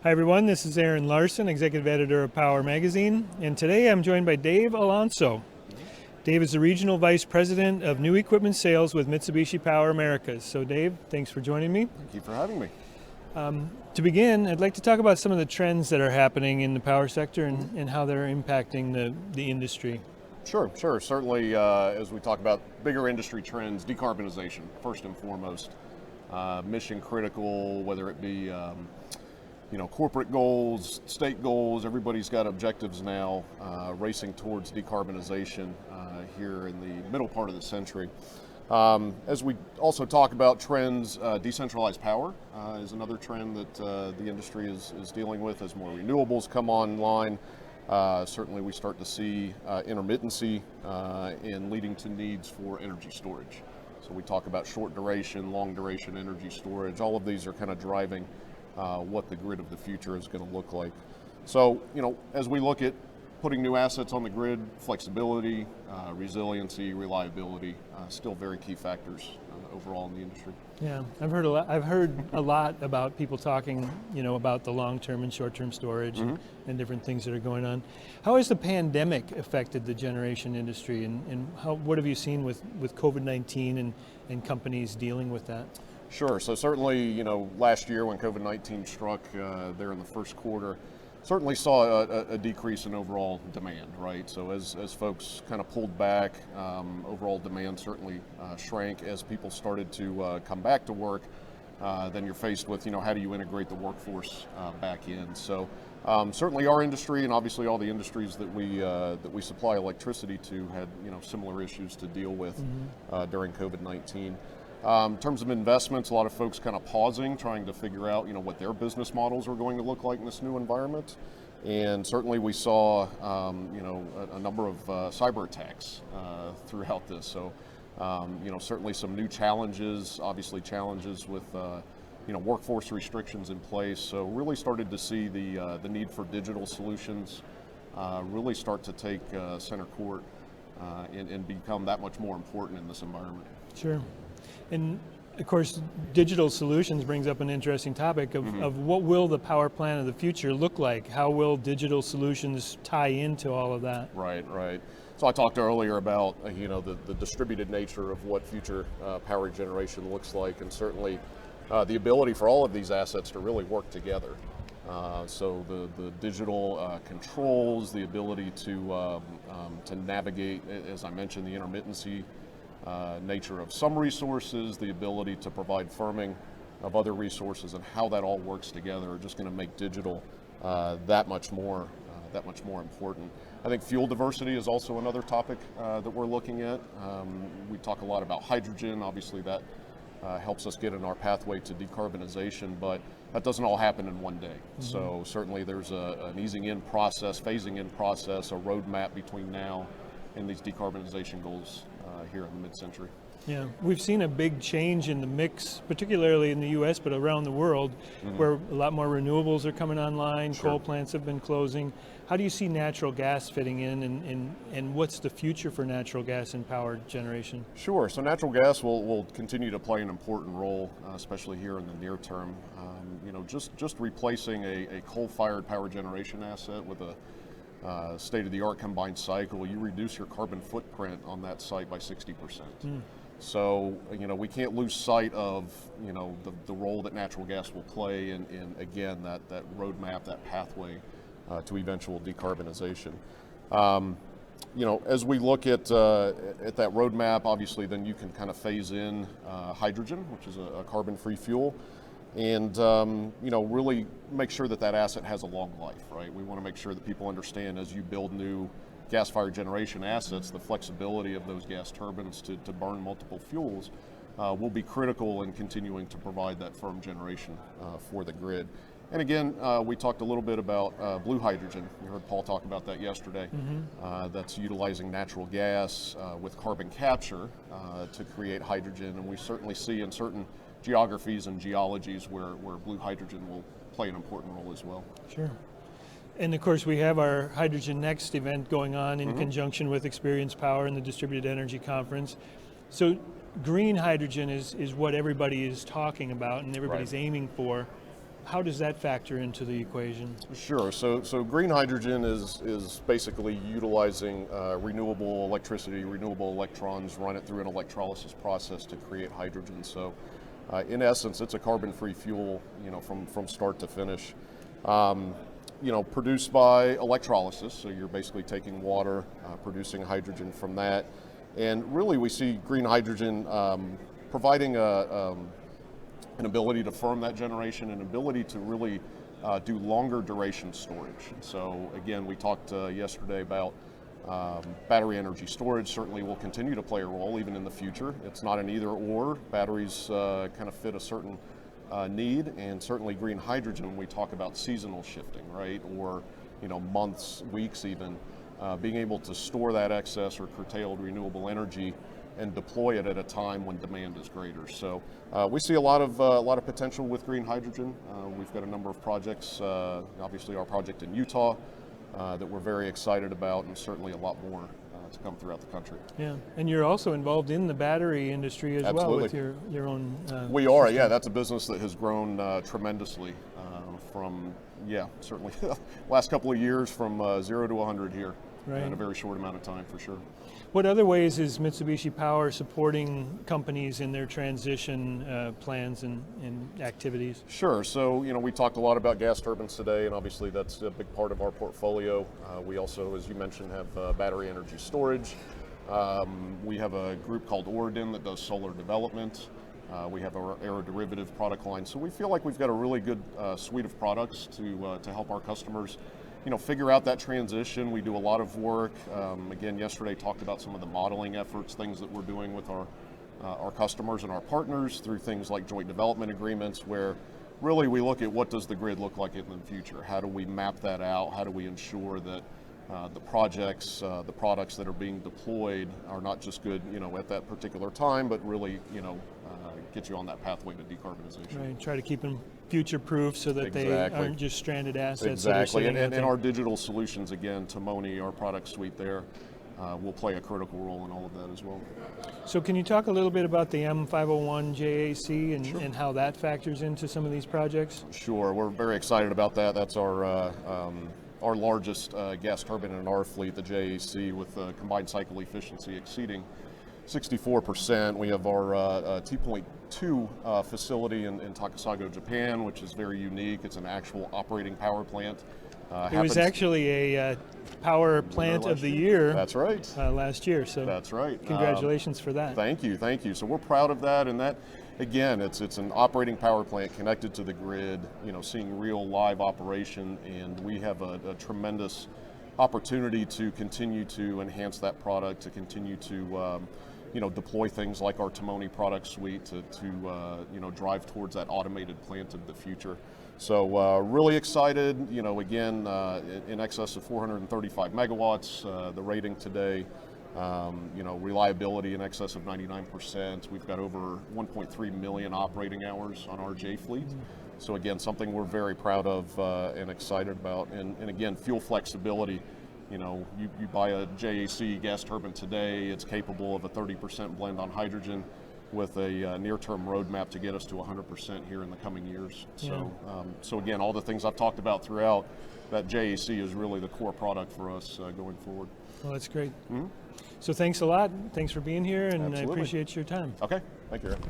Hi everyone, this is Aaron Larson, Executive Editor of Power Magazine, and today I'm joined by Dave Alonso. Dave is the Regional Vice President of New Equipment Sales with Mitsubishi Power Americas. So Dave, thanks for joining me. Thank you for having me. To begin, I'd like to talk about some of the trends that are happening in the power sector and how they're impacting the industry. Sure. Certainly, as we talk about bigger industry trends, decarbonization, first and foremost. Mission critical, whether it be corporate goals, state goals, everybody's got objectives now racing towards decarbonization here in the middle part of the century. As we also talk about trends, decentralized power is another trend that the industry is dealing with as more renewables come online. Certainly we start to see intermittency in leading to needs for energy storage. So we talk about short duration, long duration energy storage. All of these are kind of driving what the grid of the future is going to look like. So, as we look at putting new assets on the grid, flexibility, resiliency, reliability, still very key factors overall in the industry. Yeah, I've heard a lot about people talking, about the long-term and short-term storage and different things that are going on. How has the pandemic affected the generation industry, and what have you seen with COVID-19 and companies dealing with that? Sure. So certainly, last year when COVID-19 struck there in the first quarter, certainly saw a decrease in overall demand, right? So as folks kind of pulled back, overall demand certainly shrank as people started to come back to work. Then you're faced with, how do you integrate the workforce back in? So certainly our industry and obviously all the industries that we supply electricity to had, similar issues to deal with during COVID-19. In terms of investments, a lot of folks kind of pausing, trying to figure out, what their business models were going to look like in this new environment. And certainly we saw, a number of cyber attacks throughout this. So, certainly some new challenges, obviously challenges with, workforce restrictions in place. So really started to see the need for digital solutions really start to take center court and become that much more important in this environment. Sure. And of course, digital solutions brings up an interesting topic of what will the power plant of the future look like? How will digital solutions tie into all of that? Right. So I talked earlier about the distributed nature of what future power generation looks like, and certainly the ability for all of these assets to really work together. So the digital controls, the ability to navigate, as I mentioned, the intermittency nature of some resources, the ability to provide firming of other resources, and how that all works together are just going to make digital that much more important. I think fuel diversity is also another topic that we're looking at. We talk a lot about hydrogen. Obviously, that helps us get in our pathway to decarbonization, but that doesn't all happen in one day. So certainly there's an easing in process, phasing in process, a roadmap between now and these decarbonization goals here in the mid-century. Yeah, we've seen a big change in the mix, particularly in the U.S., but around the world, where a lot more renewables are coming online, Sure. Coal plants have been closing. How do you see natural gas fitting in, and what's the future for natural gas in power generation? Sure, so natural gas will continue to play an important role, especially here in the near term. Just replacing a coal-fired power generation asset with a state-of-the-art combined cycle, you reduce your carbon footprint on that site by 60%. So, we can't lose sight of, the role that natural gas will play in again, that roadmap, that pathway to eventual decarbonization. As we look at that roadmap, obviously then you can kind of phase in hydrogen, which is a carbon-free fuel, and really make sure that asset has a long life, right? We want to make sure that people understand as you build new gas-fired generation assets, the flexibility of those gas turbines to burn multiple fuels will be critical in continuing to provide that firm generation for the grid. And again, we talked a little bit about blue hydrogen. You heard Paul talk about that yesterday. That's utilizing natural gas with carbon capture to create hydrogen, and we certainly see in certain geographies and geologies where blue hydrogen will play an important role as well. Sure. And of course, we have our Hydrogen Next event going on in conjunction with Experience Power and the Distributed Energy Conference. So green hydrogen is what everybody is talking about and everybody's aiming for. how does that factor into the equation? Sure. So green hydrogen is basically utilizing renewable electricity, renewable electrons, run it through an electrolysis process to create hydrogen. So in essence, it's a carbon-free fuel, from start to finish. Produced by electrolysis. So you're basically taking water, producing hydrogen from that. And really we see green hydrogen providing an ability to firm that generation, an ability to really do longer duration storage. So again, we talked yesterday about battery energy storage. Certainly will continue to play a role even in the future. It's not an either or. Batteries kind of fit a certain need, and certainly green hydrogen when we talk about seasonal shifting, right? Or months, weeks even, being able to store that excess or curtailed renewable energy and deploy it at a time when demand is greater. So we see a lot of potential with green hydrogen. We've got a number of projects, obviously our project in Utah that we're very excited about, and certainly a lot more to come throughout the country. Yeah, and you're also involved in the battery industry as Absolutely. well with your own We are, system. yeah, that's a business that has grown tremendously from, certainly last couple of years from 0 to 100 here. Right. In a very short amount of time, for sure. What other ways is Mitsubishi Power supporting companies in their transition plans and activities? Sure. So, we talked a lot about gas turbines today, and obviously that's a big part of our portfolio. We also, as you mentioned, have battery energy storage. We have a group called Oregon that does solar development. We have our aeroderivative product line. So we feel like we've got a really good suite of products to help our customers figure out that transition. We do a lot of work. Again, yesterday talked about some of the modeling efforts, things that we're doing with our customers and our partners through things like joint development agreements, where really we look at what does the grid look like in the future? How do we map that out? How do we ensure that the projects, the products that are being deployed are not just good, at that particular time, but really, get you on that pathway to decarbonization. Right, try to keep them future-proof so that Exactly. they aren't just stranded assets. Exactly, that are sitting out and there. our digital solutions, again, Timoni, our product suite there, will play a critical role in all of that as well. So can you talk a little bit about the M501 JAC and how that factors into some of these projects? Sure, we're very excited about that. That's our largest gas turbine in our fleet, the JAC, with combined cycle efficiency exceeding 64%. We have our T.2 facility in Takasago, Japan, which is very unique. It's an actual operating power plant. It was actually a power plant of the year. That's right. Last year. So that's right. Congratulations for that. Thank you, thank you. So we're proud of that, and that, again, it's an operating power plant connected to the grid. Seeing real live operation, and we have a tremendous opportunity to continue to enhance that product, to continue to deploy things like our Timoni product suite to drive towards that automated plant of the future. So really excited, again, in excess of 435 megawatts, the rating today, reliability in excess of 99%. We've got over 1.3 million operating hours on our J fleet. So again, something we're very proud of and excited about. And again, fuel flexibility. You buy a JAC gas turbine today, it's capable of a 30% blend on hydrogen with a near-term roadmap to get us to 100% here in the coming years. So, so again, all the things I've talked about throughout, that JAC is really the core product for us going forward. Well, that's great. So thanks a lot. Thanks for being here, and Absolutely. I appreciate your time. Okay, thank you, Aaron.